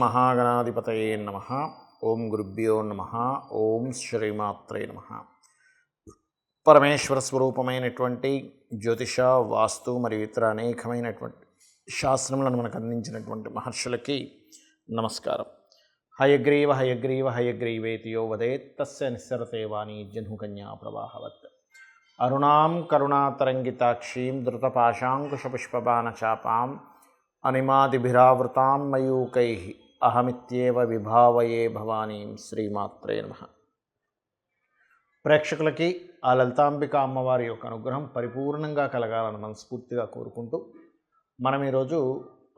మహాగణాధిపతయే నమః. ఓం గురుభ్యో నమః. ఓం శ్రీమాత్రే నమః. పరమేశ్వర స్వరూపమైనటువంటి జ్యోతిష, వాస్తు మరియు ఇతర అనేకమైనటువంటి శాస్త్రములను మనకు అందించినటువంటి మహర్షులకి నమస్కారం. హయగ్రీవ హయగ్రీవ హయగ్రీవేతియో వదేత్ తస్య నిస్సరతే వాణి జహ్నుకన్యా ప్రవాహవత్. అరుణాం కరుణాతరంగితాక్షీం ధృతపాశాంకుశపుష్పబాణచాపాం అనిమాదిభిరావృతాం మయూకైః అహమిత్యేవ విభావయే భవానీం. శ్రీమాత్రే నమః. ప్రేక్షకులకి ఆ లలితాంబిక అమ్మవారి యొక్క అనుగ్రహం పరిపూర్ణంగా కలగాలని మనస్ఫూర్తిగా కోరుకుంటూ మనం ఈరోజు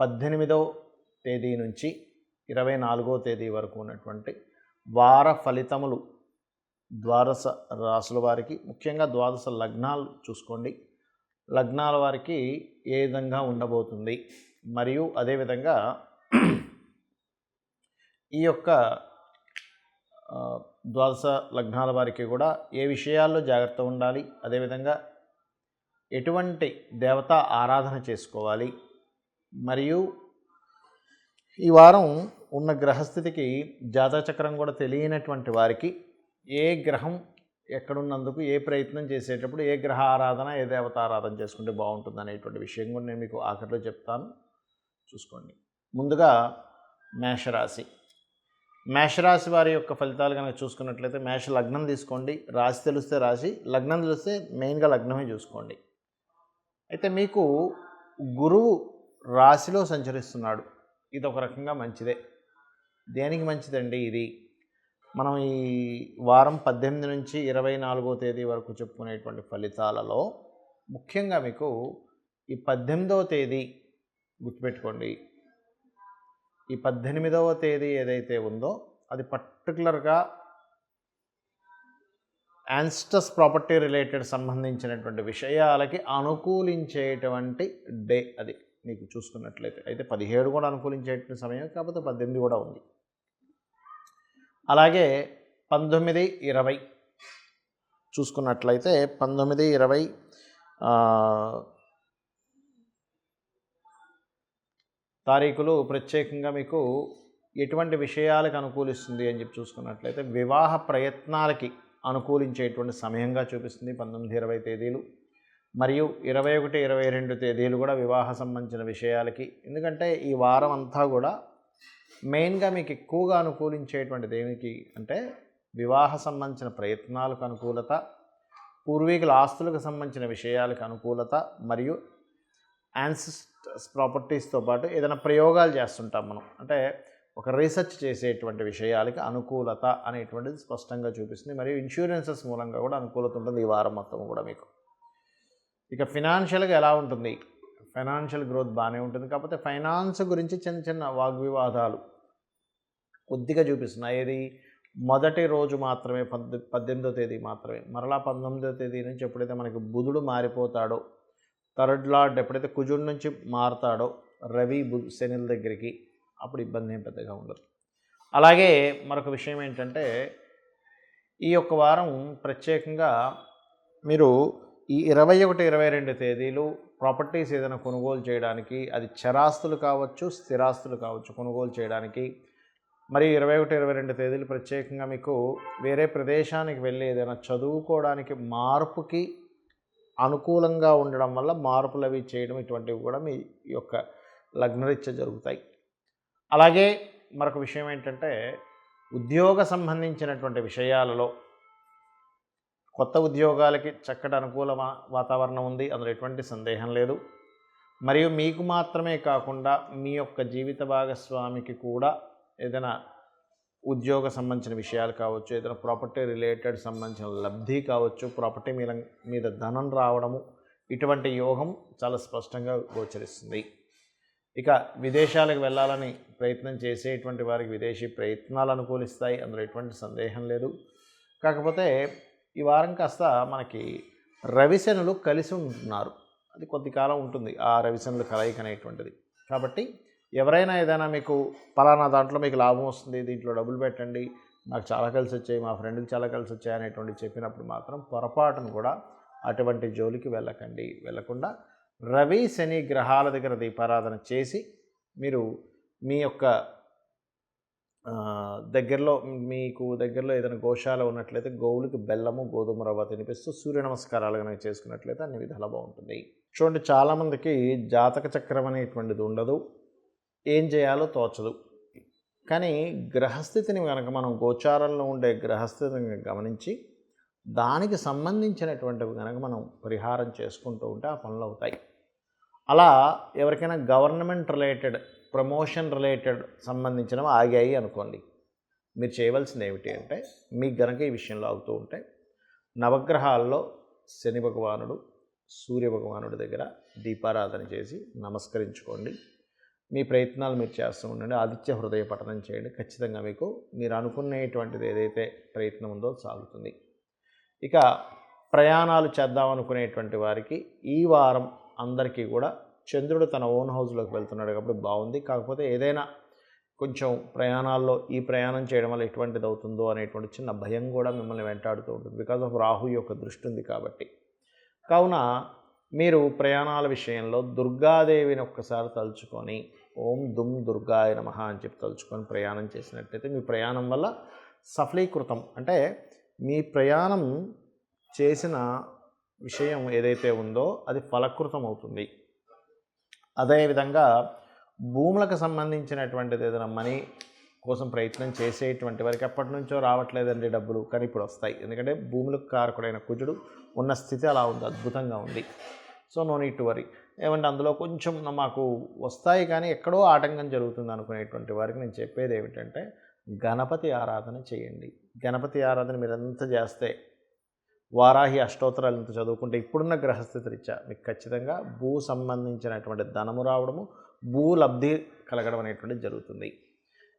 18వ తేదీ నుంచి 24వ తేదీ వరకు ఉన్నటువంటి వార ఫలితములు ద్వాదశ రాసుల వారికి, ముఖ్యంగా ద్వాదశ లగ్నాలు చూసుకోండి. లగ్నాల వారికి ఏ విధంగా ఉండబోతుంది, మరియు అదేవిధంగా ఈ యొక్క ద్వాదశ లగ్నాల వారికి కూడా ఏ విషయాల్లో జాగ్రత్త ఉండాలి, అదేవిధంగా ఎటువంటి దేవతా ఆరాధన చేసుకోవాలి, మరియు ఈ వారం ఉన్న గ్రహస్థితికి జాతచక్రం కూడా తెలియనటువంటి వారికి ఏ గ్రహం ఎక్కడున్నందుకు ఏ ప్రయత్నం చేసేటప్పుడు ఏ గ్రహ ఆరాధన, ఏ దేవత ఆరాధన చేసుకుంటే బాగుంటుంది అనేటువంటి విషయం కూడా నేను మీకు ఆఖరిలో చెప్తాను, చూసుకోండి. ముందుగా మేషరాశి. మేషరాశి వారి యొక్క ఫలితాలు కనుక చూసుకున్నట్లయితే మేష లగ్నం తీసుకోండి. రాశి తెలిస్తే రాశి, లగ్నం తెలిస్తే మెయిన్గా లగ్నమే చూసుకోండి. అయితే మీకు గురువు రాశిలో సంచరిస్తున్నాడు. ఇది ఒక రకంగా మంచిదే. దేనికి మంచిదండి ఇది? మనం ఈ వారం 18 నుంచి 24వ తేదీ వరకు చెప్పుకునేటువంటి ఫలితాలలో ముఖ్యంగా మీకు ఈ 18వ తేదీ గుర్తుపెట్టుకోండి. ఈ 18వ తేదీ ఏదైతే ఉందో అది పర్టికులర్గా యాన్స్టస్ ప్రాపర్టీ రిలేటెడ్ సంబంధించినటువంటి విషయాలకి అనుకూలించేటువంటి డే అది మీకు చూసుకున్నట్లయితే. అయితే 17 కూడా అనుకూలించేటువంటి సమయం, కాకపోతే 18 కూడా ఉంది. అలాగే 19, 20 చూసుకున్నట్లయితే 19, 20 తారీఖులు ప్రత్యేకంగా మీకు ఎటువంటి విషయాలకు అనుకూలిస్తుంది అని చెప్పి చూసుకున్నట్లయితే వివాహ ప్రయత్నాలకి అనుకూలించేటువంటి సమయంగా చూపిస్తుంది 19, 20 తేదీలు. మరియు 21, 22 తేదీలు కూడా వివాహ సంబంధించిన విషయాలకి. ఎందుకంటే ఈ వారం అంతా కూడా మెయిన్గా మీకు ఎక్కువగా అనుకూలించేటువంటి దేనికి అంటే వివాహ సంబంధించిన ప్రయత్నాలకు అనుకూలత, పూర్వీకుల ఆస్తులకు సంబంధించిన విషయాలకు అనుకూలత, మరియు యాన్సిస్టర్స్ ప్రాపర్టీస్తో పాటు ఏదైనా ప్రయోగాలు చేస్తుంటాం మనం, అంటే ఒక రీసెర్చ్ చేసేటువంటి విషయాలకి అనుకూలత అనేటువంటిది స్పష్టంగా చూపిస్తుంది. మరియు ఇన్సూరెన్సెస్ మూలంగా కూడా అనుకూలత ఉంటుంది ఈ వారం మొత్తం కూడా మీకు. ఇక ఫినాన్షియల్గా ఎలా ఉంటుంది? ఫైనాన్షియల్ గ్రోత్ బాగానే ఉంటుంది, కాకపోతే ఫైనాన్స్ గురించి చిన్న చిన్న వాగ్వివాదాలు కొద్దిగా చూపిస్తున్నాయి. ఏది? మొదటి రోజు మాత్రమే 18వ తేదీ మాత్రమే. మరలా 19వ తేదీ నుంచి ఎప్పుడైతే మనకి బుధుడు మారిపోతాడో, థర్డ్ లార్డ్ ఎప్పుడైతే కుజుడి నుంచి మారుతాడో రవి శనిల దగ్గరికి, అప్పుడు ఇబ్బంది ఏం పెద్దగా ఉండదు. అలాగే మరొక విషయం ఏంటంటే ఈ యొక్క వారం ప్రత్యేకంగా మీరు ఈ 21, 22 తేదీలు ప్రాపర్టీస్ ఏదైనా కొనుగోలు చేయడానికి, అది చరాస్తులు కావచ్చు, స్థిరాస్తులు కావచ్చు, కొనుగోలు చేయడానికి, మరియు 21, 22 తేదీలు ప్రత్యేకంగా మీకు వేరే ప్రదేశానికి వెళ్ళి ఏదైనా చదువుకోవడానికి మార్పుకి అనుకూలంగా ఉండడం వల్ల మార్పులు అవి చేయడం, ఇటువంటివి కూడా మీ యొక్క లగ్నరీత్యా జరుగుతాయి. అలాగే మరొక విషయం ఏంటంటే ఉద్యోగ సంబంధించినటువంటి విషయాలలో కొత్త ఉద్యోగాలకి చక్కటి అనుకూల వాతావరణం ఉంది, అందులో ఎటువంటి సందేహం లేదు. మరియు మీకు మాత్రమే కాకుండా మీ యొక్క జీవిత భాగస్వామికి కూడా ఏదైనా ఉద్యోగ సంబంధించిన విషయాలు కావచ్చు, ఏదైనా ప్రాపర్టీ రిలేటెడ్ సంబంధించిన లబ్ధి కావచ్చు, ప్రాపర్టీ మీద ధనం రావడము, ఇటువంటి యోగం చాలా స్పష్టంగా గోచరిస్తుంది. ఇక విదేశాలకు వెళ్ళాలని ప్రయత్నం చేసేటువంటి వారికి విదేశీ ప్రయత్నాలు అనుకూలిస్తాయి, అందులో ఎటువంటి సందేహం లేదు. కాకపోతే ఈ వారం కాస్త మనకి రవిశనులు కలిసి ఉంటున్నారు, అది కొద్ది కాలం ఉంటుంది ఆ రవిశనులు కలయిక అనేటువంటిది. కాబట్టి ఎవరైనా ఏదైనా మీకు పలానా దాంట్లో మీకు లాభం వస్తుంది, దీంట్లో డబ్బులు పెట్టండి, నాకు చాలా కలిసి వచ్చాయి, మా ఫ్రెండ్కి చాలా కలిసి వచ్చాయి అనేటువంటి చెప్పినప్పుడు మాత్రం పొరపాటును కూడా అటువంటి జోలికి వెళ్ళకుండా రవి శని గ్రహాల దగ్గర దీపారాధన చేసి మీరు మీ యొక్క దగ్గరలో మీకు దగ్గరలో ఏదైనా గోశాల ఉన్నట్లయితే గోవులకి బెల్లము గోధుమ రవ్వ తినిపిస్తూ సూర్య నమస్కారాలు కనుక చేసుకున్నట్లయితే అన్ని విధాలా బాగుంటుంది. చూడండి, చాలామందికి జాతక చక్రం అనేటువంటిది ఉండదు, ఏం చేయాలో తోచదు. కానీ గ్రహస్థితిని కనుక మనం గోచారంలో ఉండే గ్రహస్థితిని గమనించి దానికి సంబంధించినటువంటివి కనుక మనం పరిహారం చేసుకుంటూ ఉంటే ఆ పనులు అవుతాయి. అలా ఎవరికైనా గవర్నమెంట్ రిలేటెడ్, ప్రమోషన్ రిలేటెడ్ సంబంధించినవి ఆగాయి అనుకోండి, మీరు చేయవలసింది ఏమిటి అంటే, మీకు గనక ఈ విషయంలో అవుతూ ఉంటే నవగ్రహాల్లో శని భగవానుడు, సూర్య భగవానుడి దగ్గర దీపారాధన చేసి నమస్కరించుకోండి. మీ ప్రయత్నాలు మీరు చేస్తూ ఉండండి. ఆదిత్య హృదయ పఠనం చేయండి. ఖచ్చితంగా మీకు మీరు అనుకునేటువంటిది ఏదైతే ప్రయత్నం ఉందో సాగుతుంది. ఇక ప్రయాణాలు చేద్దాం అనుకునేటువంటి వారికి ఈ వారం అందరికీ కూడా చంద్రుడు తన ఓన్ హౌస్లోకి వెళ్తున్నాడు కాబట్టి బాగుంది. కాకపోతే ఏదైనా కొంచెం ప్రయాణాల్లో ఈ ప్రయాణం చేయడం వల్ల ఎటువంటిది అవుతుందో అనేటువంటి చిన్న భయం కూడా మిమ్మల్ని వెంటాడుతూ ఉంటుంది. బికాజ్ ఆఫ్ రాహు యొక్క దృష్టి ఉంది కాబట్టి. కావున మీరు ప్రయాణాల విషయంలో దుర్గాదేవిని ఒక్కసారి తలుచుకొని ఓం దుమ్ దుర్గాయ నమః అని చెప్పి తలుచుకొని ప్రయాణం చేసినట్టయితే మీ ప్రయాణం వల్ల సఫలీకృతం, అంటే మీ ప్రయాణం చేసిన విషయం ఏదైతే ఉందో అది ఫలకృతం అవుతుంది. అదేవిధంగా భూములకు సంబంధించినటువంటిది ఏదైనా మనీ కోసం ప్రయత్నం చేసేటువంటి వారికి ఎప్పటి నుంచో రావట్లేదండి డబ్బులు, కానీ ఇప్పుడు వస్తాయి. ఎందుకంటే భూములకు కారకుడైన కుజుడు ఉన్న స్థితి అలా ఉంది, అద్భుతంగా ఉంది. So no need to worry. ఏమంటే అందులో కొంచెం మాకు వస్తాయి కానీ ఎక్కడో ఆటంకం జరుగుతుంది అనుకునేటువంటి వారికి నేను చెప్పేది ఏమిటంటే గణపతి ఆరాధన చేయండి. గణపతి ఆరాధన మీరు ఎంత చేస్తే, వారాహి అష్టోత్తరాలు ఇంత చదువుకుంటే ఇప్పుడున్న గ్రహస్థితి రీత్యా మీకు ఖచ్చితంగా భూ సంబంధించినటువంటి ధనము రావడము, భూలబ్ధి కలగడం అనేటువంటిది జరుగుతుంది.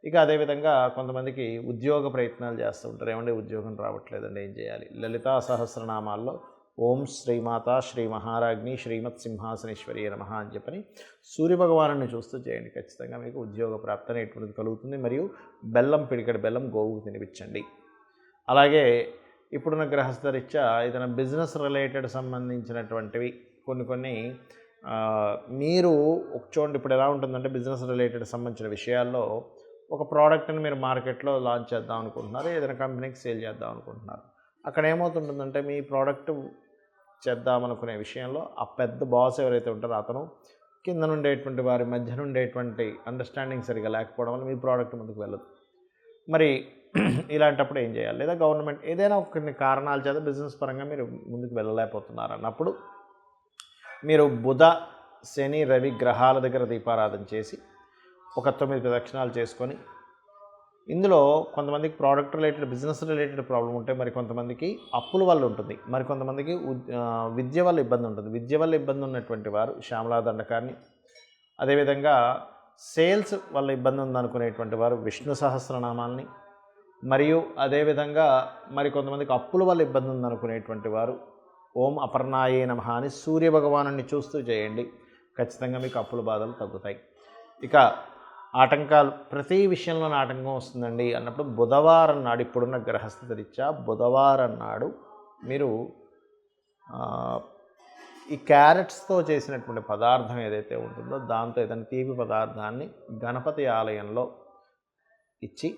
ఇక అదేవిధంగా కొంతమందికి ఉద్యోగ ప్రయత్నాలు చేస్తూ ఉంటారు. ఏమంటే ఉద్యోగం రావట్లేదండి, ఏం చేయాలి? లలితా సహస్రనామాల్లో ఓం శ్రీమాత శ్రీ మహారాజ్ఞి శ్రీమత్ సింహాసనేశ్వరి నమః అని చెప్పని సూర్యభగవాను చూస్తూ చేయండి. ఖచ్చితంగా మీకు ఉద్యోగ ప్రాప్తి అనేటువంటిది కలుగుతుంది. మరియు బెల్లం, పిడికెడు బెల్లం గోవుకు తినిపించండి. అలాగే ఇప్పుడున్న గ్రహస్థరీత్యా ఏదైనా బిజినెస్ రిలేటెడ్ సంబంధించినటువంటివి కొన్ని మీరు చూడండి, ఇప్పుడు ఎలా ఉంటుందంటే బిజినెస్ రిలేటెడ్ సంబంధించిన విషయాల్లో ఒక ప్రోడక్ట్ని మీరు మార్కెట్లో లాంచ్ చేద్దాం అనుకుంటున్నారు, ఏదైనా కంపెనీకి సేల్ చేద్దాం అనుకుంటున్నారు. అక్కడ ఏమవుతుంటుందంటే మీ ప్రోడక్ట్ చేద్దామనుకునే విషయంలో ఆ పెద్ద బాస్ ఎవరైతే ఉంటారో అతను కింద నుండేటువంటి వారి మధ్య నుండేటువంటి అండర్స్టాండింగ్ సరిగా లేకపోవడం వల్ల మీ ప్రోడక్ట్ ముందుకు వెళ్ళదు. మరి ఇలాంటప్పుడు ఏం చేయాలి? లేదా గవర్నమెంట్ ఏదైనా కొన్ని కారణాల చేత బిజినెస్ పరంగా మీరు ముందుకు వెళ్ళలేకపోతున్నారు అన్నప్పుడు మీరు బుధ, శని, రవి గ్రహాల దగ్గర దీపారాధన చేసి ఒక 9 ప్రదక్షిణాలు చేసుకొని, ఇందులో కొంతమందికి product related, business related problem ఉంటే, మరి కొంతమందికి అప్పుల వల్ల ఉంటుంది, మరి కొంతమందికి విద్య వల్ల ఇబ్బంది ఉంటుంది. విద్య వల్ల ఇబ్బంది ఉన్నటువంటి వారు శ్యామలా దండకాన్ని, అదేవిధంగా సేల్స్ వల్ల ఇబ్బంది ఉందనుకునేటువంటి వారు విష్ణు సహస్రనామాల్ని, మరియు అదేవిధంగా మరి కొంతమందికి అప్పుల వల్ల ఇబ్బంది ఉందనుకునేటువంటి వారు ఓం అపర్ణాయే నమః అని సూర్యభగవాను చూస్తూ చేయండి. ఖచ్చితంగా మీకు అప్పుల బాధలు తగ్గుతాయి. ఇక ఆటంకాలు, ప్రతి విషయంలోనే ఆటంకం వస్తుందండి అన్నప్పుడు బుధవారం నాడు, ఇప్పుడున్న గ్రహస్థితి రీత్యా బుధవారం నాడు మీరు ఈ క్యారెట్స్తో చేసినటువంటి పదార్థం ఏదైతే ఉంటుందో దాంతో ఏదైనా తీపి పదార్థాన్ని గణపతి ఆలయంలో ఇచ్చి,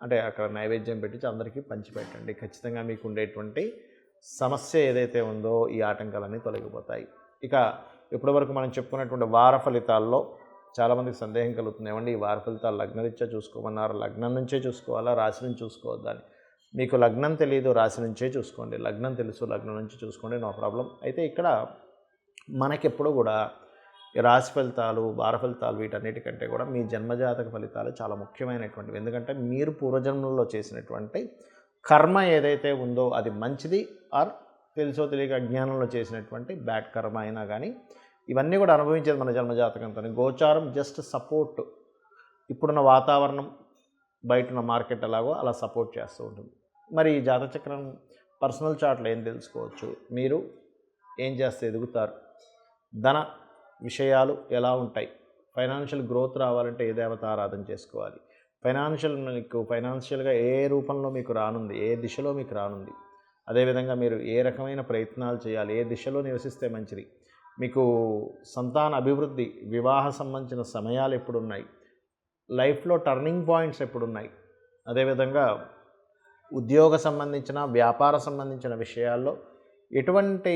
అంటే అక్కడ నైవేద్యం పెట్టించి అందరికీ పంచిపెట్టండి. ఖచ్చితంగా మీకు ఉండేటువంటి సమస్య ఏదైతే ఉందో ఈ ఆటంకాలన్నీ తొలగిపోతాయి. ఇక ఇప్పటివరకు మనం చెప్పుకున్నటువంటి వార ఫలితాల్లో చాలామందికి సందేహం కలుగుతుంది. ఏమండి ఈ వార ఫలితాలు లగ్నరీత్యా చూసుకోమన్నారు, లగ్నం నుంచే చూసుకోవాలా, రాశి నుంచి చూసుకోవద్దని? మీకు లగ్నం తెలియదు, రాశి నుంచే చూసుకోండి. లగ్నం తెలుసు, లగ్నం నుంచి చూసుకోండి, నో ప్రాబ్లం. అయితే ఇక్కడ మనకెప్పుడు కూడా ఈ రాశి ఫలితాలు, వార ఫలితాలు వీటన్నిటికంటే కూడా మీ జన్మజాతక ఫలితాలు చాలా ముఖ్యమైనటువంటివి. ఎందుకంటే మీరు పూర్వజన్మలో చేసినటువంటి కర్మ ఏదైతే ఉందో అది మంచిది, ఆర్ తెలుసో తెలియక అజ్ఞానంలో చేసినటువంటి బ్యాడ్ కర్మ అయినా కానీ ఇవన్నీ కూడా అనుభవించేది మన జన్మజాతకంతో. గోచారం జస్ట్ సపోర్ట్. ఇప్పుడున్న వాతావరణం, బయట మార్కెట్ ఎలాగో అలా సపోర్ట్ చేస్తూ ఉంటుంది. మరి ఈ జాతచక్రం పర్సనల్ చార్ట్లో ఏం తెలుసుకోవచ్చు? మీరు ఏం చేస్తే ఎదుగుతారు, ధన విషయాలు ఎలా ఉంటాయి, ఫైనాన్షియల్ గ్రోత్ రావాలంటే ఏ దేవత ఆరాధన చేసుకోవాలి, ఫైనాన్షియల్గా ఏ రూపంలో మీకు రానుంది, ఏ దిశలో మీకు రానుంది, అదేవిధంగా మీరు ఏ రకమైన ప్రయత్నాలు చేయాలి, ఏ దిశలో నివసిస్తే మంచిది, మీకు సంతాన అభివృద్ధి, వివాహ సంబంధించిన సమయాలు ఎప్పుడున్నాయి, లైఫ్లో టర్నింగ్ పాయింట్స్ ఎప్పుడున్నాయి, అదేవిధంగా ఉద్యోగ సంబంధించిన వ్యాపార సంబంధించిన విషయాల్లో ఎటువంటి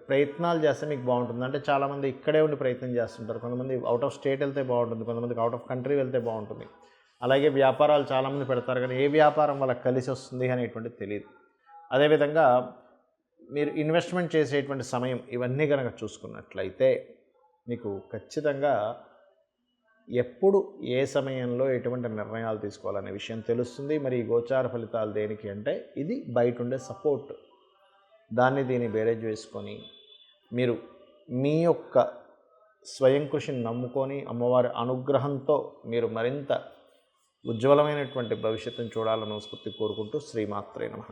ప్రయత్నాలు చేస్తే మీకు బాగుంటుంది. అంటే చాలామంది ఇక్కడే ఉండి ప్రయత్నం చేస్తుంటారు, కొంతమంది అవుట్ ఆఫ్ స్టేట్ వెళ్తే బాగుంటుంది, కొంతమందికి అవుట్ ఆఫ్ కంట్రీ వెళ్తే బాగుంటుంది. అలాగే వ్యాపారాలు చాలామంది పెడతారు, కానీ ఏ వ్యాపారం వాళ్ళకి కలిసి వస్తుంది అనేటువంటిది తెలియదు. అదేవిధంగా మీరు ఇన్వెస్ట్మెంట్ చేసేటువంటి సమయం ఇవన్నీ కనుక చూసుకున్నట్లయితే మీకు ఖచ్చితంగా ఎప్పుడు ఏ సమయంలో ఎటువంటి నిర్ణయాలు తీసుకోవాలనే విషయం తెలుస్తుంది. మరి ఈ గోచార ఫలితాలు దేనికి అంటే ఇది బయట ఉండే సపోర్ట్, దీన్ని బేరేజ్ వేసుకొని మీరు మీ యొక్క స్వయం కృషిని నమ్ముకొని అమ్మవారి అనుగ్రహంతో మీరు మరింత ఉజ్వలమైనటువంటి భవిష్యత్తును చూడాలని మనస్ఫూర్తిగా కోరుకుంటూ శ్రీమాత్రే నమః.